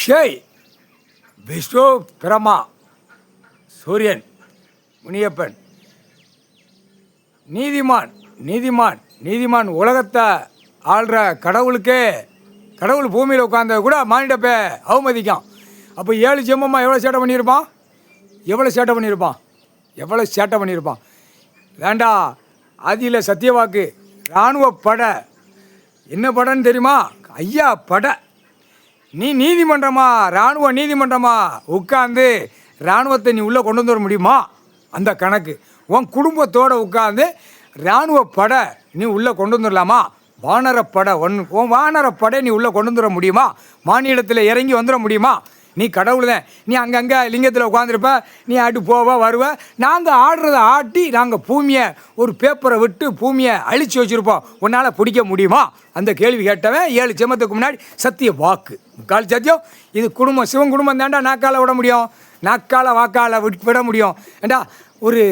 ஷேய் விஷ்ணு பிரமா சூரியன் முனியப்பன் நீதிமான் நீதிமான் நீதிமான் உலகத்தை ஆள்ற கடவுளுக்கே கடவுள் பூமியில் உட்காந்த கூட மானிடப்பே அவமதிக்கான். அப்போ 7 ஜென்மமாக எவ்வளோ சேட்டை பண்ணியிருப்பான், எவ்வளோ சேட்டை பண்ணியிருப்பான், எவ்வளோ சேட்டை பண்ணியிருப்பான். வேண்டா ஆதியில் சத்தியவாக்கு இராணுவ படை என்ன படைன்னு தெரியுமா? ஐயா படை. நீ நீதிமன்றமா, இராணுவ நீதிமன்றமா உட்காந்து இராணுவத்தை நீ உள்ளே கொண்டு வர முடியுமா? அந்த கணக்கு உன் குடும்பத்தோடு உட்காந்து இராணுவ படை நீ உள்ளே கொண்டு வந்துடலாமா? வானரப்படை உன் வானரப்படை நீ உள்ளே கொண்டு வந்துட முடியுமா? மாநிலத்தில் இறங்கி வந்துட முடியுமா? நீ கடவுள் தான். நீ அங்கங்கே லிங்கத்தில் உட்காந்துருப்ப, நீ ஆட்டு போவ வருவ. நாங்கள் ஆடுறதை ஆட்டி நாங்கள் பூமியை ஒரு பேப்பரை விட்டு பூமியை அழித்து வச்சுருப்போம். உன்னால் பிடிக்க முடியுமா? அந்த கேள்வி கேட்டவன் 7 ஜென்மத்துக்கு முன்னாடி சத்திய வாக்கு கால் சத்தியம். இது குடும்பம், சிவன் குடும்பம் தாண்டா நாக்கால் விட முடியும், நாக்கால வாக்கால் விட முடியும். ஏண்டா ஒரு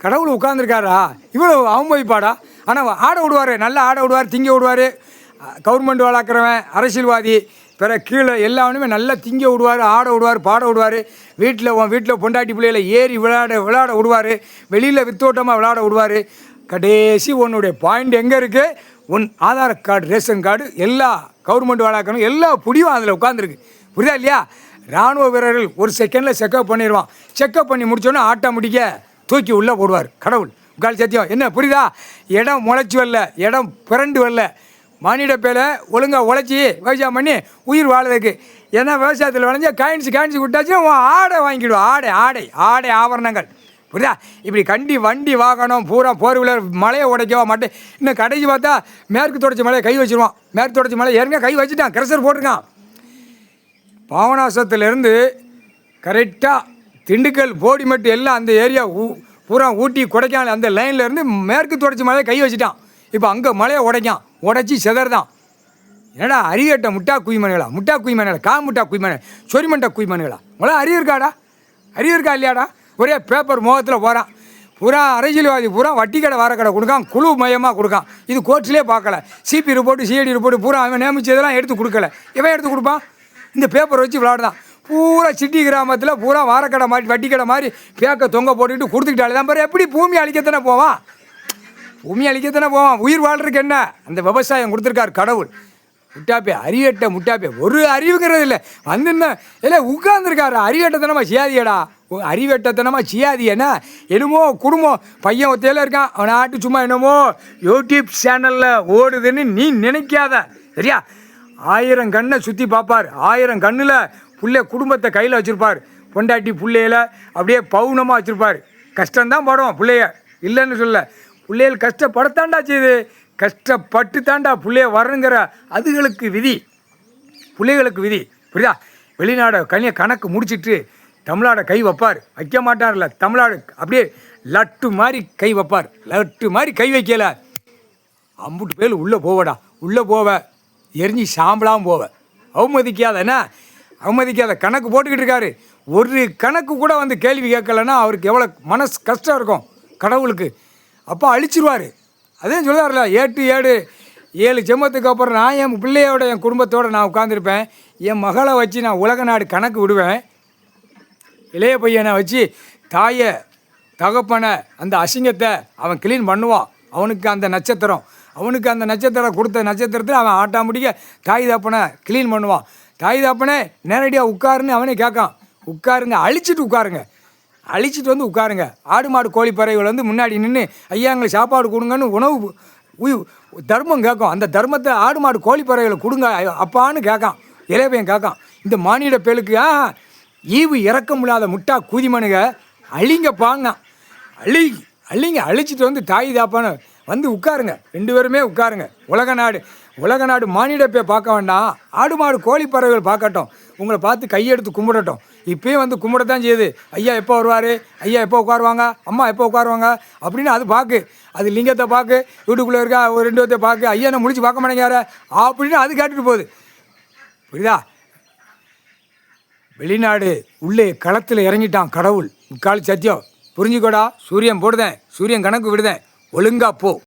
கடவுள் உட்காந்துருக்காரா இவ்வளோ அவமதிப்பாடா? ஆனால் ஆட விடுவார், நல்லா ஆட விடுவார், திங்க விடுவார். கவர்மெண்ட் வளர்க்குறவன் அரசியல்வாதி பிற கீழே எல்லாமே நல்லா திங்க விடுவார், ஆட விடுவார், பாட விடுவார். வீட்டில் பொண்டாட்டி பிள்ளைகளை ஏறி விளையாட விடுவார், வெளியில் வித்தோட்டமாக விளையாட விடுவார். கடைசி உன்னுடைய பாயிண்ட் எங்கே இருக்குது? உன் ஆதார் கார்டு, ரேஷன் கார்டு, எல்லா கவர்மெண்ட் வளர்க்கணும் எல்லா புடியும் அதில் உட்காந்துருக்கு. புரியுதா இல்லையா? இராணுவ வீரர்கள் ஒரு செகண்டில் செக்கப் பண்ணிடுவான். செக்கப் பண்ணி முடிச்சோன்னே ஆட்டோமேட்டிக்காக தூக்கி உள்ளே போடுவார் கடவுள். கால் சத்தியம். என்ன புரியுதா? இடம் முளைச்சி வரல, இடம் பிறண்டு வரல. மானிட பேரை ஒழுங்காக உழைச்சி விவசாயம் பண்ணி உயிர் வாழறதுக்கு. ஏன்னா விவசாயத்தில் விளைஞ்சா காயின்ஸு விட்டாச்சுன்னா ஆடை வாங்கிடுவோம். ஆடை ஆபரணங்கள். புரியுதா? இப்படி வண்டி வாகனம் பூரா போர் வீலர் மலையை உடைக்கவா மாட்டேன். இன்னும் கடைசி பார்த்தா மேற்கு தொடர்ச்சி மலையை கை வச்சுருவான். மேற்கு தொடர்ச்சி மலை ஏற்கனவே கை வச்சுட்டான், கிரசர் போட்டிருக்கான். பாவனாசத்துலேருந்து கரெக்டாக திண்டுக்கல் போடிமெட்டு எல்லாம் அந்த ஏரியா பூரா ஊட்டி கொடைக்கானல் அந்த லைன்லேருந்து மேற்கு தொடர்ச்சி மலையை கை வச்சுட்டான். இப்போ அங்கே மலையை உடைச்சி செதறதான். என்னடா அறியட்ட முட்டா குய்மனுகளா, காமுட்டா குய்மனை, சொரிமண்டா குய்மனுகளா? உங்களாம் அறிவு இருக்காடா? அறிவு இருக்கா இல்லையாடா? ஒரே பேப்பர் முகத்தில் போகிறான். பூரா அரசியல்வாதி பூரா வட்டி கடை வார கடை கொடுக்கான், குழு மையமாக கொடுக்கான். இது கோர்ட்ஸ்லேயே பார்க்கல. சிபி ரிப்போர்ட்டு சிஐடி ரிப்போர்ட்டு பூரா அவன் நியமிச்சதெல்லாம் எடுத்து கொடுக்கல. இவன் எடுத்து கொடுப்பான்? இந்த பேப்பர் வச்சு விளாடுதான். பூரா சிட்டி கிராமத்தில் பூரா வாரக்கடை மாட்டி வட்டி கடை மாதிரி பேக்க தொங்க போட்டுக்கிட்டு கொடுத்துக்கிட்டாலே தான் பாரு. எப்படி பூமி அழிக்கத்தானே போவான்? உயிர் வாழ்றதுக்கு என்ன? அந்த விவசாயம் கொடுத்துருக்கார் கடவுள். முட்டாப்பே அறிவட்ட முட்டாப்பே ஒரு அறிவுங்கிறது இல்லை. வந்துன்னா இல்லை உட்காந்துருக்காரு அறிவட்டத்தனமாக சியாதியடா. அறிவட்டத்தனமாக சியாதியன்னா என்னமோ குடும்பம் பையன் ஒத்தையில் இருக்கான், அவனை ஆட்டு சும்மா என்னமோ யூடியூப் சேனலில் ஓடுதுன்னு நீ நினைக்காத. சரியா? 1000 கண்ணை சுற்றி பார்ப்பார். 1000 கண்ணில் குடும்பத்தை கையில் வச்சுருப்பார். பொண்டாட்டி பிள்ளையில அப்படியே பவுனமாக வச்சுருப்பார். கஷ்டம்தான் படுவோம் பிள்ளைய, இல்லைன்னு சொல்ல. பிள்ளைகள் கஷ்டப்படத்தாண்டா செய்யுது, கஷ்டப்பட்டு தாண்டா பிள்ளைய வரணுங்கிற அதுகளுக்கு விதி, பிள்ளைகளுக்கு விதி. புரியுதா? வெளிநாடு கணக்கு முடிச்சுட்டு தமிழ்நாடை கை வைப்பார். வைக்க மாட்டார்ல, தமிழ்நாடு அப்படியே லட்டு மாதிரி கை வைப்பார். லட்டு மாதிரி கை வைக்கல, அம்புட்டு பேர் உள்ளே போவடா. உள்ளே போவ எரிஞ்சு சாம்பலாகவும் போவ. அவமதிக்காத கணக்கு போட்டுக்கிட்டு இருக்காரு. ஒரு கணக்கு கூட வந்து கேள்வி கேட்கலன்னா அவருக்கு எவ்வளோ மனசு கஷ்டம் இருக்கும் கடவுளுக்கு. அப்போ அழிச்சிருவார். அதே சொல்லுவார்ல, 7 ஜென்மத்துக்கு அப்புறம் நான் என் பிள்ளையோட என் குடும்பத்தோடு நான் உட்காந்துருப்பேன். என் மகளை வச்சு நான் உலக நாடு கணக்கு விடுவேன். இளைய பையனை வச்சு தாயை தகப்பனை அந்த அசிங்கத்தை அவன் க்ளீன் பண்ணுவான். அவனுக்கு அந்த நட்சத்திரம் கொடுத்த நட்சத்திரத்தில் அவன் ஆட்டாமட்டிக்க தாய் தாப்பனை க்ளீன் பண்ணுவான். தாய் தாப்பனே நேரடியாக உட்காருன்னு அவனே கேட்கான். உட்காருங்க, அழிச்சிட்டு வந்து உட்காருங்க. ஆடு மாடு கோழி பறவைகள் வந்து முன்னாடி நின்று ஐயா எங்களுக்கு சாப்பாடு கொடுங்கன்னு உணவு தர்மம் கேட்கும். அந்த தர்மத்தை ஆடு மாடு கோழி பறவைகளை கொடுங்க அப்பான்னு கேட்கான். இளையபையன் கேட்கான். இந்த மானிட பேலுக்கு ஈவு இறக்க முடியாத முட்டா கூதிமனுங்க அழிங்கப்பாங்க. அழிச்சிட்டு வந்து தாய் தாப்பான்னு வந்து உட்காருங்க. 2 பேருமே உட்காருங்க. உலக நாடு மானிட போய் பார்க்க வேண்டாம், ஆடு மாடு கோழி பறவைகள் பார்க்கட்டும். உங்களை பார்த்து கையெடுத்து கும்பிடட்டும். இப்போயும் வந்து கும்பிடத்தான் செய்யுது. ஐயா எப்போ வருவார், ஐயா எப்போ உட்காருவாங்க, அம்மா எப்போ உட்காருவாங்க அப்படின்னு அது பார்க்கு. அது லிங்கத்தை பார்க்கு, வீட்டுக்குள்ளே இருக்கா ஒரு 2 பேர்த்தை பார்க்கு. ஐயா நான் முடிச்சு பார்க்க மாட்டேங்கார அப்படின்னு அது கேட்டுட்டு போகுது. புரியுதா? வெளிநாடு உள்ளே களத்தில் இறங்கிட்டான் கடவுள். கால் சத்தியம் புரிஞ்சுக்கோடா. சூரியன் போடுதேன், சூரியன் கணக்கு விடுதேன், ஒழுங்கா போ.